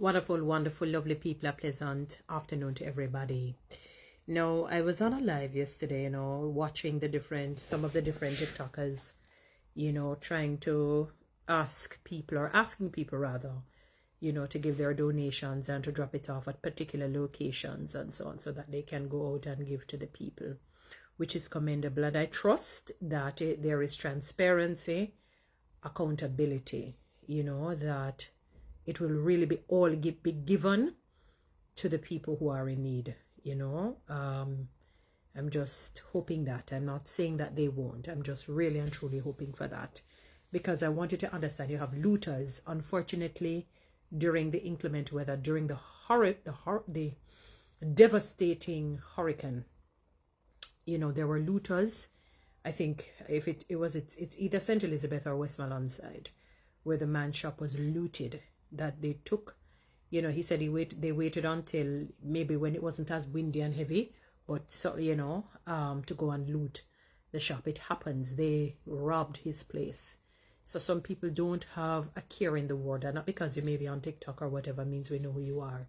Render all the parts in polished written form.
Wonderful, wonderful, lovely people. A pleasant afternoon to everybody. No, I was on a live yesterday, watching some of the different TikTokers, trying to ask people, or asking people rather, to give their donations and to drop it off at particular locations and so on, so that they can go out and give to the people, which is commendable. And I trust that there is transparency, accountability, that it will really be given to the people who are in need. I'm just hoping that. I'm not saying that they won't. I'm just really and truly hoping for that, because I want you to understand you have looters. Unfortunately, during the inclement weather, during the devastating hurricane, there were looters. I think if it's either St. Elizabeth or Westmoreland side, where the man's shop was looted, that they took, he said they waited until maybe when it wasn't as windy and heavy, but so, to go and loot the shop. It happens. They robbed his place. So some people don't have a care in the world, and not because you may be on TikTok or whatever means we know who you are.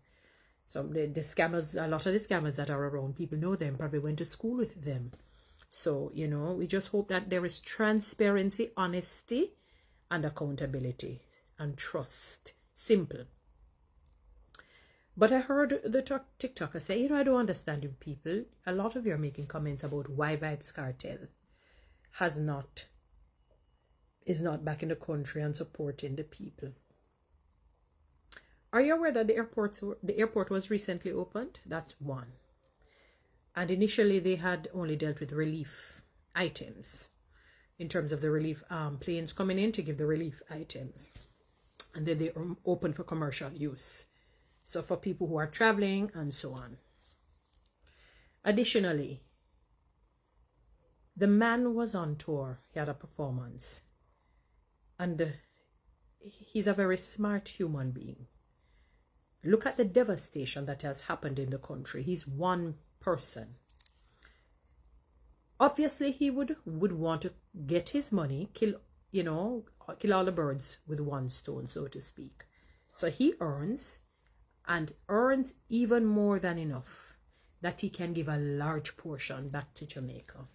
So the scammers, a lot of the scammers that are around, people know them, probably went to school with them. So, we just hope that there is transparency, honesty, and accountability and trust. Simple. But I heard the TikToker say, I don't understand you people. A lot of you are making comments about why Vybz Kartel is not back in the country and supporting the people. Are you aware that the airport was recently opened? That's one. And initially they had only dealt with relief items, in terms of the relief planes coming in to give the relief items. And then they open for commercial use. So for people who are traveling and so on. Additionally, the man was on tour. He had a performance. And he's a very smart human being. Look at the devastation that has happened in the country. He's one person. Obviously, he would want to get his money, kill all the birds with one stone, so to speak. So he earns, and earns even more than enough, that he can give a large portion back to Jamaica.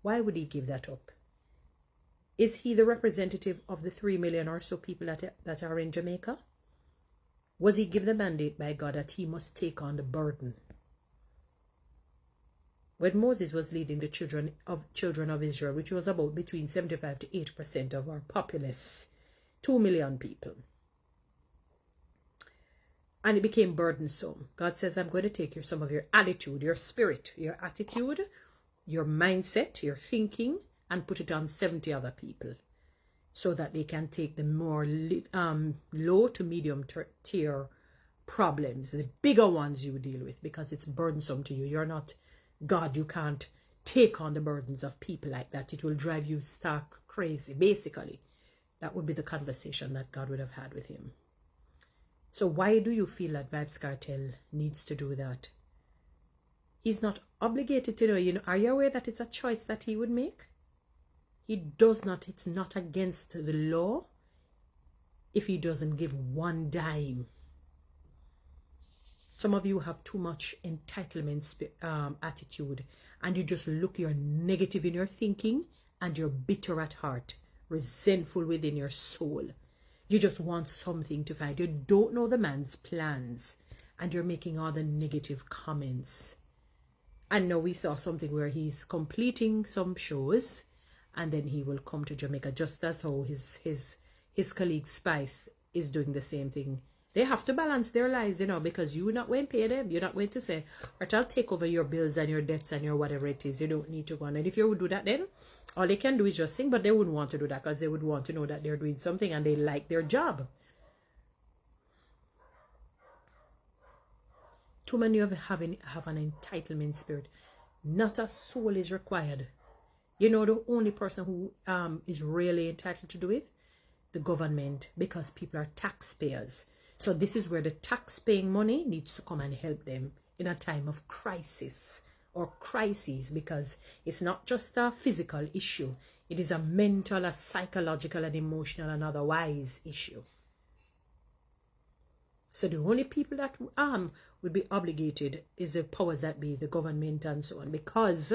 Why would he give that up? Is he the representative of the 3 million or so people that are in Jamaica? Was he given the mandate by God that he must take on the burden? When Moses was leading the children of Israel, which was about between 75 to 8% of our populace, 2 million people, and it became burdensome. God says, I'm going to take some of your attitude, your spirit, your attitude, your mindset, your thinking, and put it on 70 other people, so that they can take the more low to medium tier problems, the bigger ones you deal with, because it's burdensome to you. You're not God. You can't take on the burdens of people like that. It will drive you stark crazy. Basically, that would be the conversation that God would have had with him. So why do you feel that Vybz Kartel needs to do that? He's not obligated to do. Are you aware that it's a choice that he would make? He does not. It's not against the law if he doesn't give one dime. Some of you have too much entitlement attitude, and you just you're negative in your thinking, and you're bitter at heart, resentful within your soul. You just want something to fight. You don't know the man's plans, and you're making all the negative comments. And now we saw something where he's completing some shows, and then he will come to Jamaica, just as how his colleague Spice is doing the same thing. They have to balance their lives, because you're not going to pay them. You're not going to say, or I'll take over your bills and your debts and your whatever it is. You don't need to go on. And if you would do that, then all they can do is just sing, but they wouldn't want to do that, because they would want to know that they're doing something and they like their job. Too many of you have an entitlement spirit. Not a soul is required. The only person who is really entitled to do it? The government, because people are taxpayers. So this is where the tax-paying money needs to come and help them in a time of crisis or crises, because it's not just a physical issue. It is a mental, a psychological, and emotional, and otherwise issue. So the only people that would be obligated is the powers that be, the government and so on, because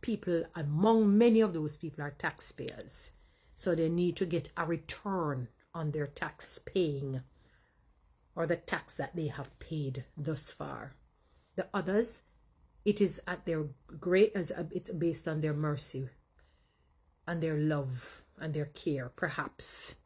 people, among many of those people, are taxpayers. So they need to get a return on their tax paying, or the tax that they have paid thus far. The others, it is at their great, it's based on their mercy and their love and their care, perhaps.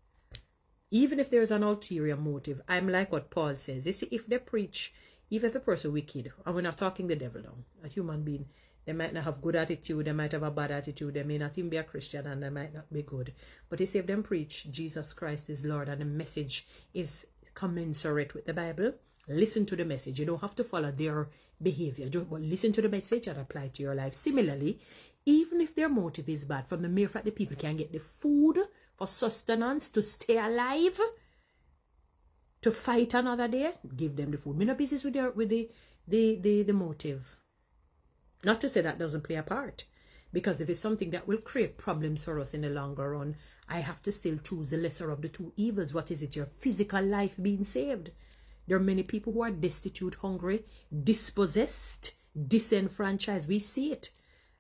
Even if there's an ulterior motive, I'm like what Paul says. You see, if they preach, even if a person wicked, and we're not talking the devil now, a human being, they might not have good attitude, they might have a bad attitude, they may not even be a Christian, and they might not be good. But you see, if them preach Jesus Christ is Lord and the message is commensurate with the Bible, listen to the message. You don't have to follow their behavior, but listen to the message and apply it to your life. Similarly, even if their motive is bad, from the mere fact that people can get the food for sustenance, to stay alive, to fight another day, give them the food. Me no business with the motive. Not to say that doesn't play a part, because if it's something that will create problems for us in the longer run, I have to still choose the lesser of the two evils. What is it? Your physical life being saved. There are many people who are destitute, hungry, dispossessed, disenfranchised. We see it.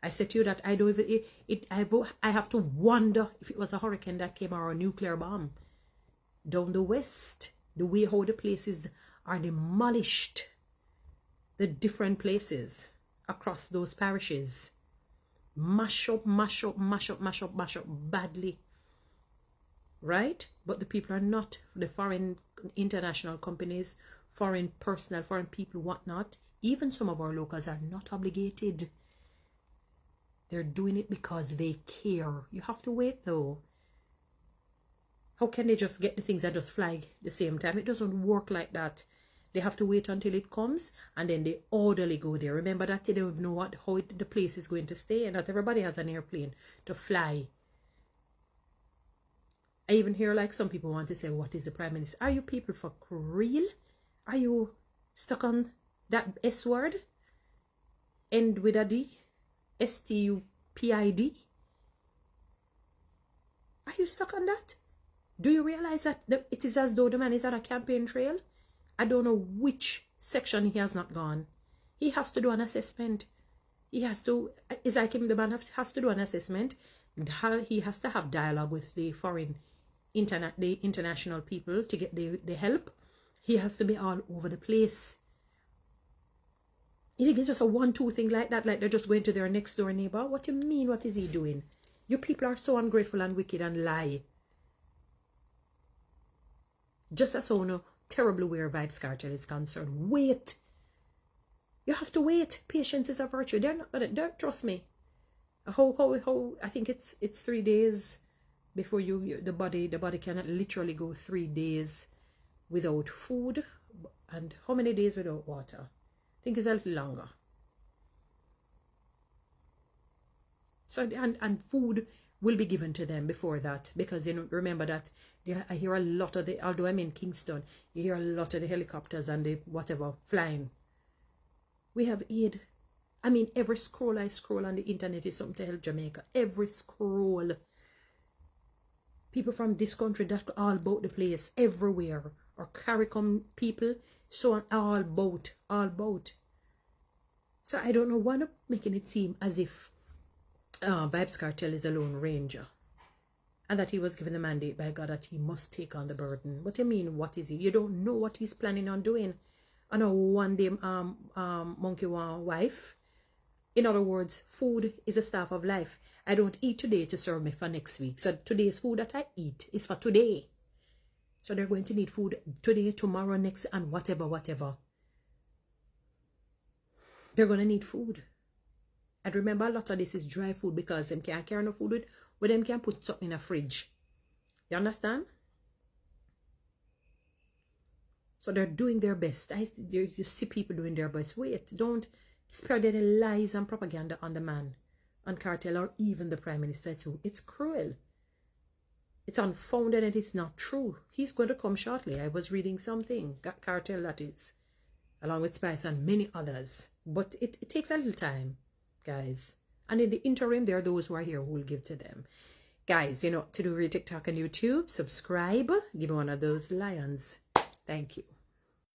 I said to you that I don't even, I have to wonder if it was a hurricane that came, or a nuclear bomb down the west, the way how the places are demolished, the different places across those parishes, mash up badly, right? But the people are not, the foreign international companies, foreign personnel, foreign people, whatnot, even some of our locals are not obligated. They're doing it because they care. You have to wait though. How can they just get the things that just fly the same time? It doesn't work like that. They have to wait until it comes, and then they orderly go there. Remember that they don't know how the place is going to stay, and that everybody has an airplane to fly. I even hear like some people want to say, what is the Prime Minister? Are you people for real? Are you stuck on that S word? End with a D? STUPID? Are you stuck on that? Do you realize that it is as though the man is on a campaign trail? I don't know which section he has not gone. He has to do an assessment. He has to, it's like him, the man has to do an assessment. He has to have dialogue with the foreign, the international people to get the help. He has to be all over the place. You think it's just a 1-2 thing like that, like they're just going to their next door neighbor? What do you mean? What is he doing? You people are so ungrateful and wicked and lie. Just as so no terribly where Vybz Kartel is concerned. Wait. You have to wait. Patience is a virtue. They're not gonna, trust me. How I think it's 3 days before the body cannot literally go 3 days without food, and how many days without water? I think it's a little longer. So and food will be given to them before that, because you know, remember that I hear a lot of although I'm in Kingston, you hear a lot of the helicopters and the whatever flying. We have aid. I mean, every scroll I scroll on the internet is something to help Jamaica. Every scroll. People from this country that all about the place, everywhere. Or CARICOM people, so on, all about. So I don't know why not making it seem as if Vybz Kartel is a lone ranger, and that he was given the mandate by God that he must take on the burden. What do you mean? What is he? You don't know what he's planning on doing. I know one day monkey one wife. In other words, food is a staff of life. I don't eat today to serve me for next week. So today's food that I eat is for today. So they're going to need food today, tomorrow, next, and whatever. They're going to need food. And remember, a lot of this is dry food because them can't carry no food with them can put something in a fridge. You understand? So they're doing their best. You see people doing their best. Wait, don't spread any lies and propaganda on the man, on Kartel, or even the Prime Minister too. It's cruel. It's unfounded and it's not true. He's going to come shortly. I was reading something. Kartel, that is. Along with Spice and many others. But it takes a little time, guys. And in the interim, there are those who are here who will give to them. Guys, you know, to do real TikTok and YouTube, subscribe. Give me one of those lions. Thank you.